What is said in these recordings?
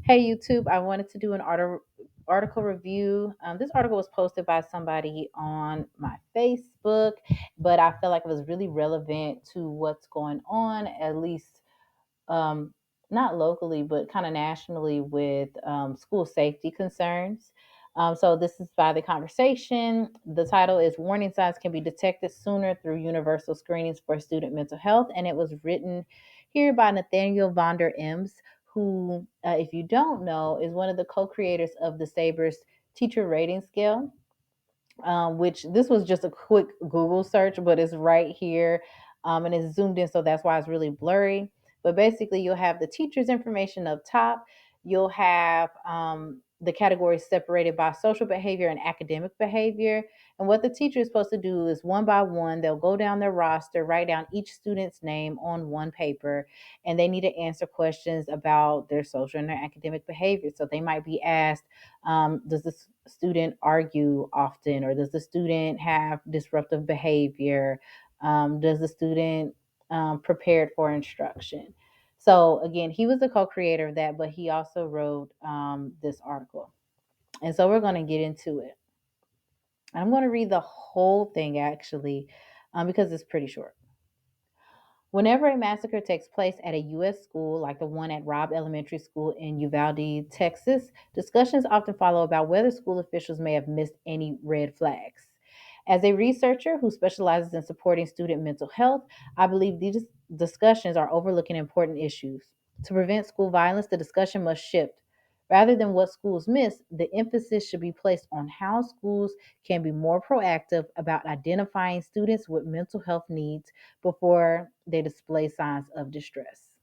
Hey YouTube, I wanted to do an article review. This article was posted by somebody on my Facebook, but I felt like it was really relevant to what's going on, at least um, not locally, but kind of nationally with school safety concerns. So this is by the conversation. The title is Warning Signs Can Be Detected Sooner Through Universal Screenings for Student Mental Health. And it was written here by Nathaniel Vonder Ems, who, if you don't know, is one of the co-creators of the Sabres teacher rating scale, which this was just a quick Google search, but it's right here, and it's zoomed in, so that's why it's really blurry. But basically, you'll have the teacher's information up top. You'll have the categories separated by social behavior and academic behavior. And what the teacher is supposed to do is one by one, they'll go down their roster, write down each student's name on one paper, and they need to answer questions about their social and their academic behavior. So they might be asked, does the student argue often, or does the student have disruptive behavior? Does the student prepared for instruction? So again, he was the co-creator of that, but he also wrote this article, and so we're going to get into it. I'm going to read the whole thing actually, because it's pretty short. Whenever a massacre takes place at a U.S. school, like the one at Robb Elementary School in Uvalde, Texas, discussions often follow about whether school officials may have missed any red flags. As a researcher who specializes in supporting student mental health, I believe these discussions are overlooking important issues. To prevent school violence, the discussion must shift. Rather than what schools miss, the emphasis should be placed on how schools can be more proactive about identifying students with mental health needs before they display signs of distress.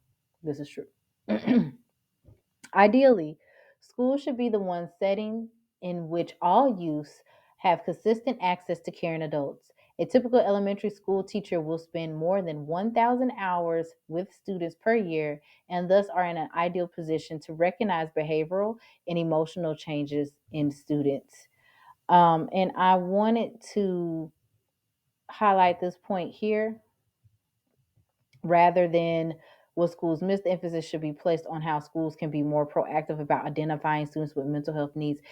This is true. Ideally, schools should be the one setting in which all youths have consistent access to caring adults. A typical elementary school teacher will spend more than 1,000 hours with students per year and thus are in an ideal position to recognize behavioral and emotional changes in students. And I wanted to highlight this point here rather than what schools miss. The emphasis should be placed on how schools can be more proactive about identifying students with mental health needs.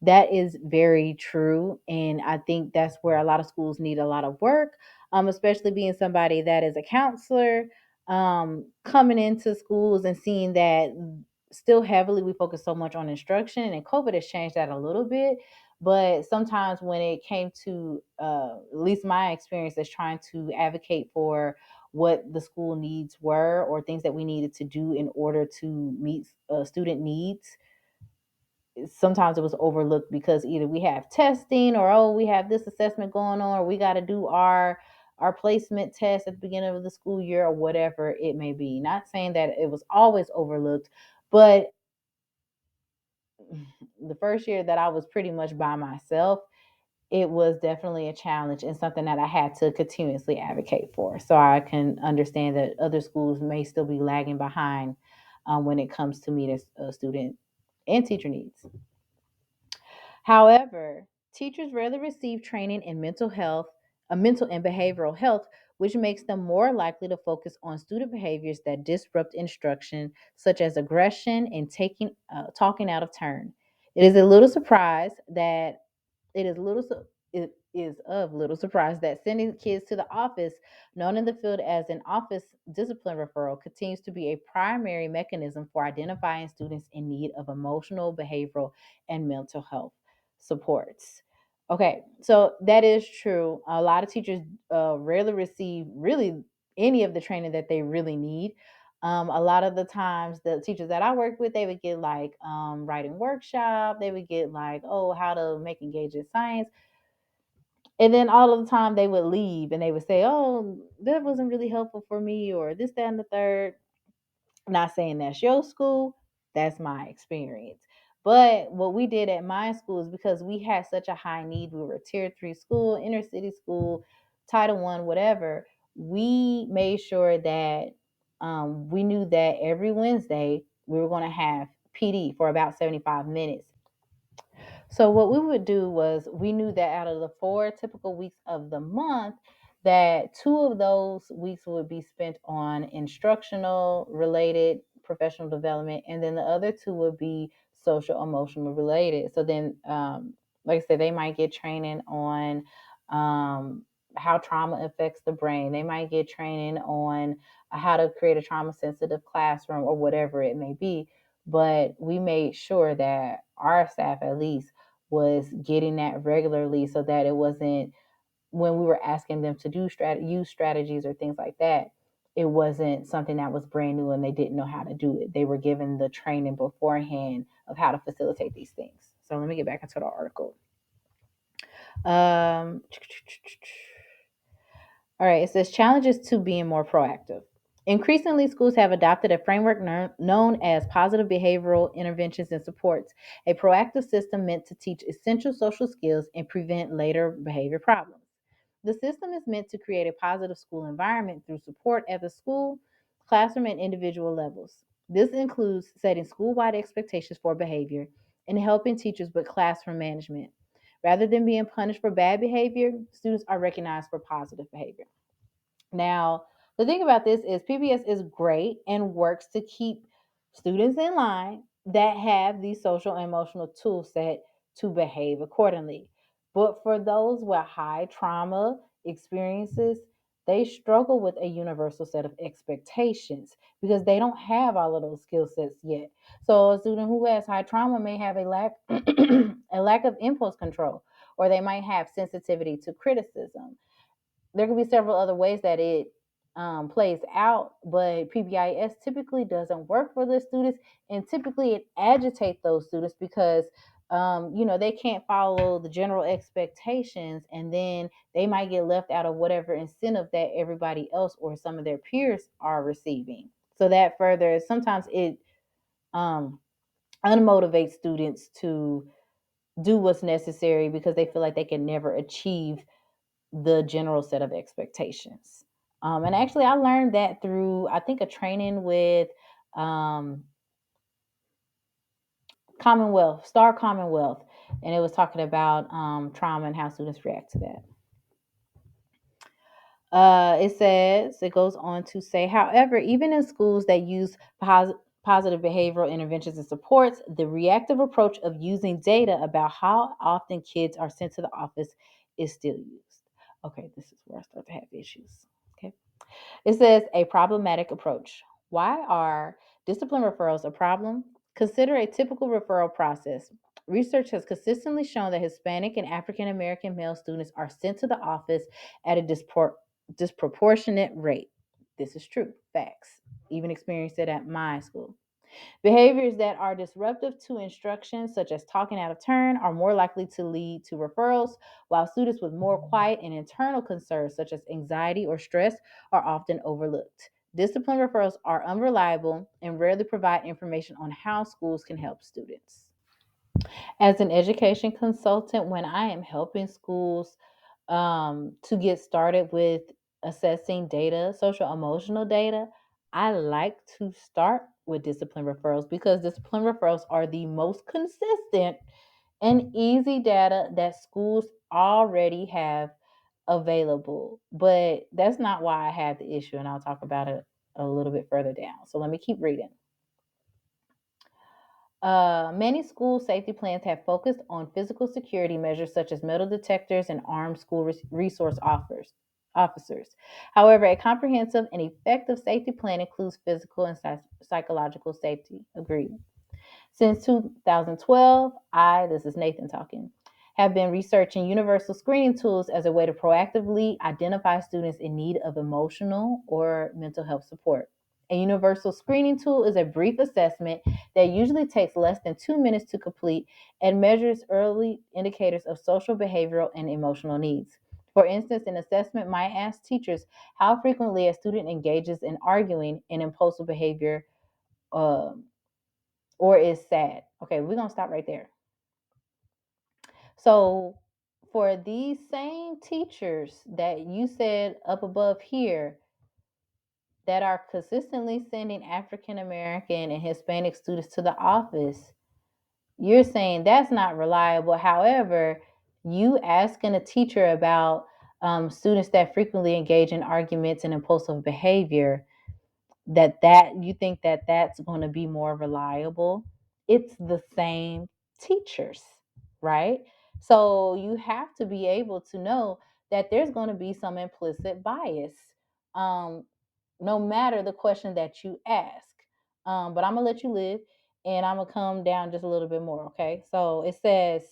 That is very true. And I think that's where a lot of schools need a lot of work, especially being somebody that is a counselor, coming into schools and seeing that still heavily we focus so much on instruction. And COVID has changed that a little bit. But sometimes when it came to, at least my experience as trying to advocate for what the school needs were or things that we needed to do in order to meet student needs, sometimes it was overlooked because either we have testing, or oh, we have this assessment going on, or we got to do our placement test at the beginning of the school year, or whatever it may be. Not saying that it was always overlooked, but the first year that I was pretty much by myself, it was definitely a challenge and something that I had to continuously advocate for. So I can understand that other schools may still be lagging behind when it comes to meeting student and teacher needs. However, teachers rarely receive training in mental and behavioral health, which makes them more likely to focus on student behaviors that disrupt instruction, such as aggression and talking out of turn. It is a little surprise that it is little su- it is of little surprise that sending kids to the office, known in the field as an office discipline referral, continues to be a primary mechanism for identifying students in need of emotional, behavioral, and mental health supports. Okay, so that is true. A lot of teachers rarely receive really any of the training that they really need. A lot of the times, the teachers that I worked with, they would get like writing workshop. They would get like, oh, how to make engaging science, and then all of the time they would leave and they would say, oh, that wasn't really helpful for me, or this, that, and the third. Not saying that's your school, that's my experience. But what we did at my school is because we had such a high need, we were a tier 3 school, inner city school, Title 1, whatever. We made sure that we knew that every Wednesday we were going to have PD for about 75 minutes. So what we would do was we knew that out of the 4 typical weeks of the month, that 2 of those weeks would be spent on instructional related professional development, and then the other two would be social emotional related. So then, like I said, they might get training on how trauma affects the brain. They might get training on how to create a trauma sensitive classroom or whatever it may be. But we made sure that our staff at least was getting that regularly so that it wasn't when we were asking them to use strategies or things like that, it wasn't something that was brand new and they didn't know how to do it. They were given the training beforehand of how to facilitate these things. So let me get back into the article. Um, all right, it says challenges to being more proactive. Increasingly, schools have adopted a framework known as positive behavioral interventions and supports, a proactive system meant to teach essential social skills and prevent later behavior problems. The system is meant to create a positive school environment through support at the school, classroom, and individual levels. This includes setting school wide expectations for behavior and helping teachers with classroom management. Rather than being punished for bad behavior, students are recognized for positive behavior. Now, the thing about this is PBS is great and works to keep students in line that have these social and emotional tool set to behave accordingly. But for those with high trauma experiences, they struggle with a universal set of expectations because they don't have all of those skill sets yet. So a student who has high trauma may have a lack a lack of impulse control, or they might have sensitivity to criticism. There could be several other ways that it plays out, but PBIS typically doesn't work for the students, and typically it agitates those students because they can't follow the general expectations, and then they might get left out of whatever incentive that everybody else or some of their peers are receiving. So that further, sometimes it um, unmotivates students to do what's necessary because they feel like they can never achieve the general set of expectations. And actually, I learned that through, I think, a training with um, Commonwealth, Star Commonwealth, and it was talking about trauma and how students react to that. It goes on to say, however, even in schools that use positive behavioral interventions and supports, the reactive approach of using data about how often kids are sent to the office is still used. Okay, this is where I start to have issues. Okay. It says a problematic approach. Why are discipline referrals a problem? Consider a typical referral process. Research has consistently shown that Hispanic and African American male students are sent to the office at a disproportionate rate. This is true, facts. Even experienced it at my school. Behaviors that are disruptive to instruction, such as talking out of turn, are more likely to lead to referrals, while students with more quiet and internal concerns, such as anxiety or stress, are often overlooked. Discipline referrals are unreliable and rarely provide information on how schools can help students. As an education consultant, when I am helping schools to get started with assessing data, social emotional data, I like to start with discipline referrals because discipline referrals are the most consistent and easy data that schools already have available. But that's not why I had the issue, and I'll talk about it a little bit further down. So let me keep reading. Many school safety plans have focused on physical security measures such as metal detectors and armed school resource officers. However, a comprehensive and effective safety plan includes physical and psychological safety. Agreed. Since 2012, this is Nathan talking, have been researching universal screening tools as a way to proactively identify students in need of emotional or mental health support. A universal screening tool is a brief assessment that usually takes less than 2 minutes to complete and measures early indicators of social, behavioral, and emotional needs. For instance, an assessment might ask teachers how frequently a student engages in arguing and impulsive behavior um, or is sad. Okay, we're going to stop right there. So, for these same teachers that you said up above here that are consistently sending African American and Hispanic students to the office, you're saying that's not reliable. However, you asking a teacher about students that frequently engage in arguments and impulsive behavior, that you think that that's going to be more reliable. It's the same teachers, right? So you have to be able to know that there's going to be some implicit bias, um, no matter the question that you ask. But I'm gonna let you live, and I'm gonna come down just a little bit more. Okay, so it says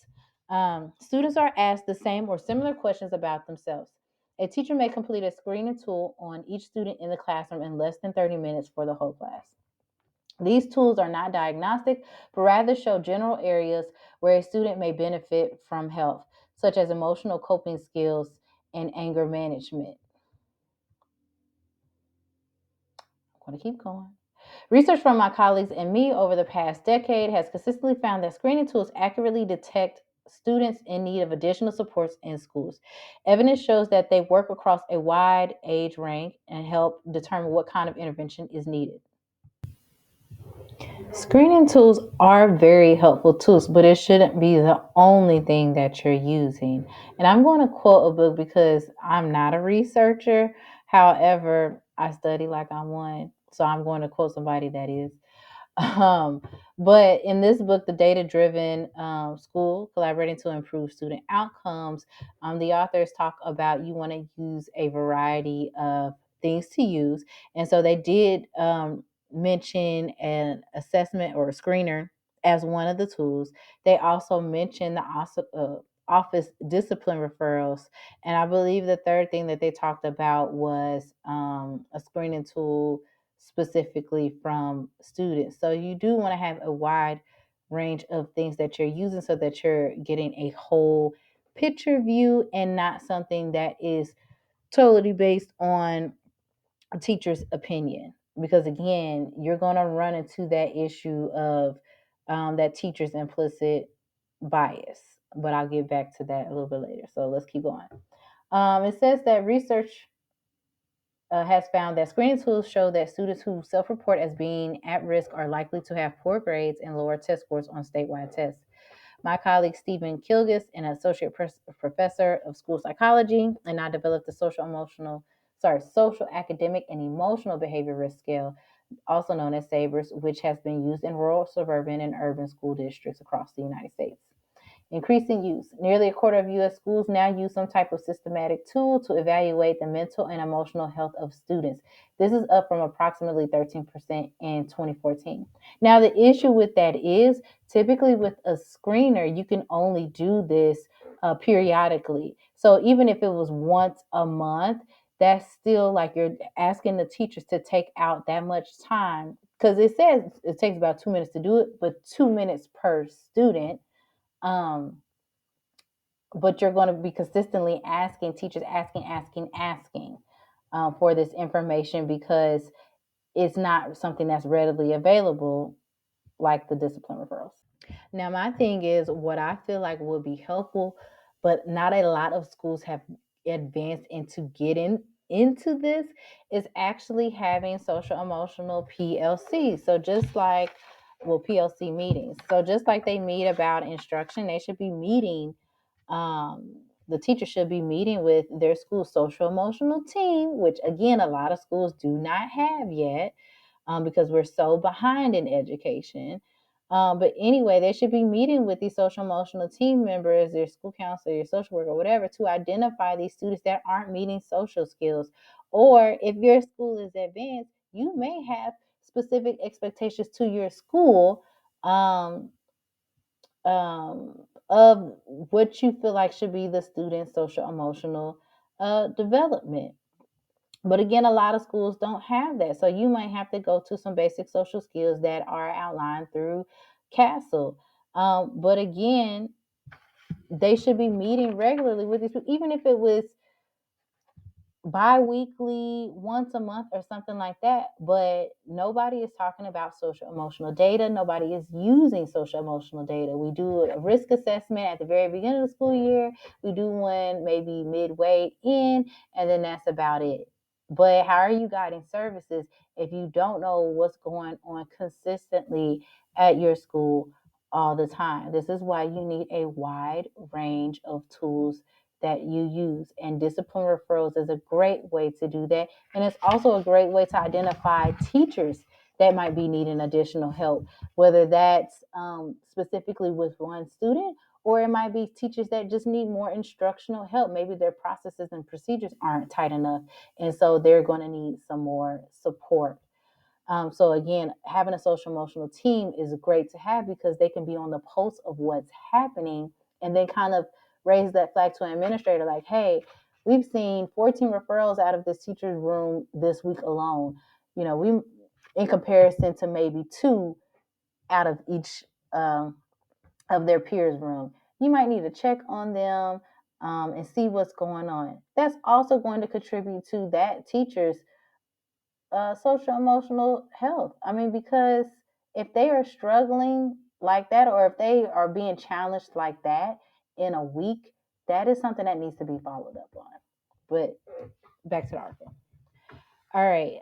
students are asked the same or similar questions about themselves. A teacher may complete a screening tool on each student in the classroom in less than 30 minutes for the whole class. These tools are not diagnostic, but rather show general areas where a student may benefit from help, such as emotional coping skills and anger management. I'm going to keep going. Research from my colleagues and me over the past decade has consistently found that screening tools accurately detect students in need of additional supports in schools. Evidence shows that they work across a wide age range and help determine what kind of intervention is needed. Screening tools are very helpful tools, but it shouldn't be the only thing that you're using. And I'm going to quote a book because I'm not a researcher. However, I study like I'm one. So I'm going to quote somebody that is. Um, but in this book, The Data Driven School Collaborating to Improve Student Outcomes, the authors talk about you want to use a variety of things to use. And so they did mention an assessment or a screener as one of the tools. They also mentioned the office discipline referrals. And I believe the third thing that they talked about was a screening tool specifically from students. So you do want to have a wide range of things that you're using so that you're getting a whole picture view and not something that is totally based on a teacher's opinion. Because again, you're going to run into that issue of that teacher's implicit bias. But I'll get back to that a little bit later. So let's keep going. It says that research has found that screening tools show that students who self-report as being at risk are likely to have poor grades and lower test scores on statewide tests. My colleague Stephen Kilgus, an associate professor of school psychology, and I developed the social academic and emotional behavior risk scale, also known as SABRES, which has been used in rural, suburban, and urban school districts across the United States. Increasing use. Nearly a quarter of U.S. schools now use some type of systematic tool to evaluate the mental and emotional health of students. This is up from approximately 13% in 2014. Now, the issue with that is typically with a screener, you can only do this periodically. So even if it was once a month, that's still like you're asking the teachers to take out that much time because it says it takes about 2 minutes to do it, but 2 minutes per student. um, but you're going to be consistently asking teachers, asking for this information because it's not something that's readily available like the discipline referrals. Now, my thing is what I feel like would be helpful, but not a lot of schools have advanced into getting into this is actually having social emotional PLC. So just like PLC meetings. So just like they meet about instruction, they should be meeting the teacher should be meeting with their school social emotional team, which again, a lot of schools do not have yet because we're so behind in education. But anyway, they should be meeting with these social emotional team members, their school counselor, your social worker, whatever, to identify these students that aren't meeting social skills. Or if your school is advanced, you may have specific expectations to your school. Of what you feel like should be the student's social emotional development. But again, a lot of schools don't have that. So you might have to go to some basic social skills that are outlined through CASEL. But again, they should be meeting regularly with these people, even if it was bi-weekly, once a month or something like that. But nobody is talking about social emotional data. Nobody is using social emotional data. We do a risk assessment at the very beginning of the school year. We do one maybe midway in, and then that's about it. But how are you guiding services if you don't know what's going on consistently at your school all the time? This is why you need a wide range of tools that you use. And discipline referrals is a great way to do that. And it's also a great way to identify teachers that might be needing additional help, whether that's specifically with one student, or it might be teachers that just need more instructional help. Maybe their processes and procedures aren't tight enough, and so they're going to need some more support. So again, having a social emotional team is great to have because they can be on the pulse of what's happening and then kind of raise that flag to an administrator like, hey, we've seen 14 referrals out of this teacher's room this week alone. We in comparison to maybe two out of each of their peers' room. You might need to check on them and see what's going on. That's also going to contribute to that teacher's social emotional health. I mean, because if they are struggling like that, or if they are being challenged like that in a week, that is something that needs to be followed up on. But back to the article. All right.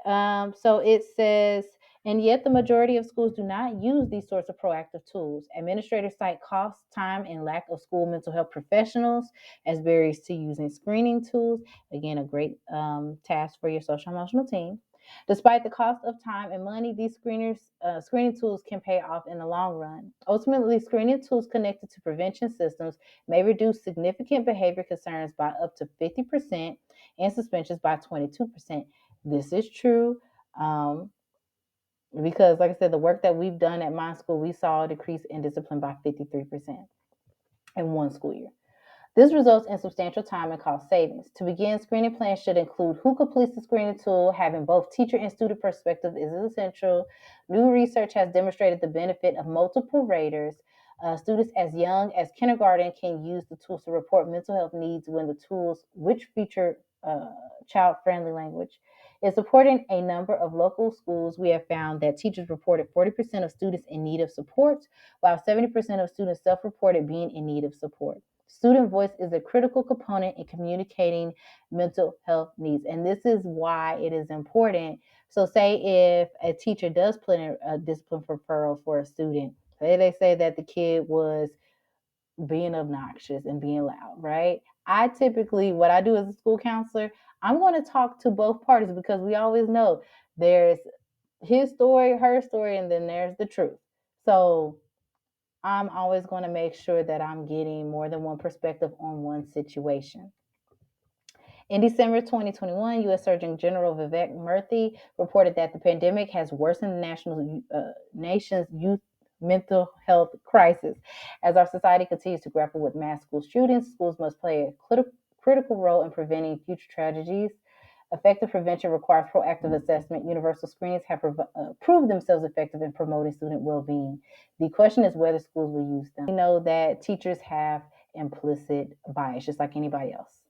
So it says, and yet the majority of schools do not use these sorts of proactive tools. Administrators cite cost, time, and lack of school mental health professionals as barriers to using screening tools. Again, a great task for your social emotional team. Despite the cost of time and money, these screening tools can pay off in the long run. Ultimately, screening tools connected to prevention systems may reduce significant behavior concerns by up to 50% and suspensions by 22%. This is true because, like I said, the work that we've done at my school, we saw a decrease in discipline by 53% in one school year. This results in substantial time and cost savings. To begin, screening plans should include who completes the screening tool. Having both teacher and student perspective is essential. New research has demonstrated the benefit of multiple raters. Students as young as kindergarten can use the tools to report mental health needs when the tools, which feature child-friendly language, is supporting a number of local schools. We have found that teachers reported 40% of students in need of support, while 70% of students self-reported being in need of support. Student voice is a critical component in communicating mental health needs, and this is why it is important. So, say if a teacher does put in a discipline referral for a student, say they say that the kid was being obnoxious and being loud, right? I typically, what I do as a school counselor, I'm going to talk to both parties because we always know there's his story, her story, and then there's the truth. So I'm always going to make sure that I'm getting more than one perspective on one situation. In December 2021, U.S. Surgeon General Vivek Murthy reported that the pandemic has worsened the nation's youth mental health crisis. As our society continues to grapple with mass school shootings, schools must play a critical role in preventing future tragedies. Effective prevention requires proactive assessment. Universal screenings have proved themselves effective in promoting student well-being. The question is whether schools will use them. We know that teachers have implicit bias, just like anybody else.